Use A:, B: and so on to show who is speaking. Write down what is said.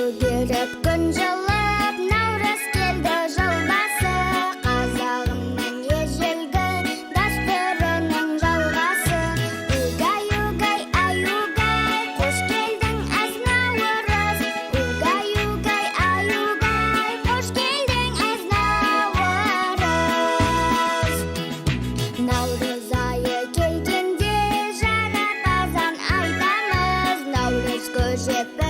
A: көгеріп күн жылып, наурыз келді жыл басы. Қазағымның ежелгі дәстүрінің жалғасы. Угай, угай, ай угай, қош келдің әз наурыз. Угай, угай, ай угай, қош келдің әз наурыз. Наурыз айы келгенде жарапазан айтамыз. Наурыз көшіп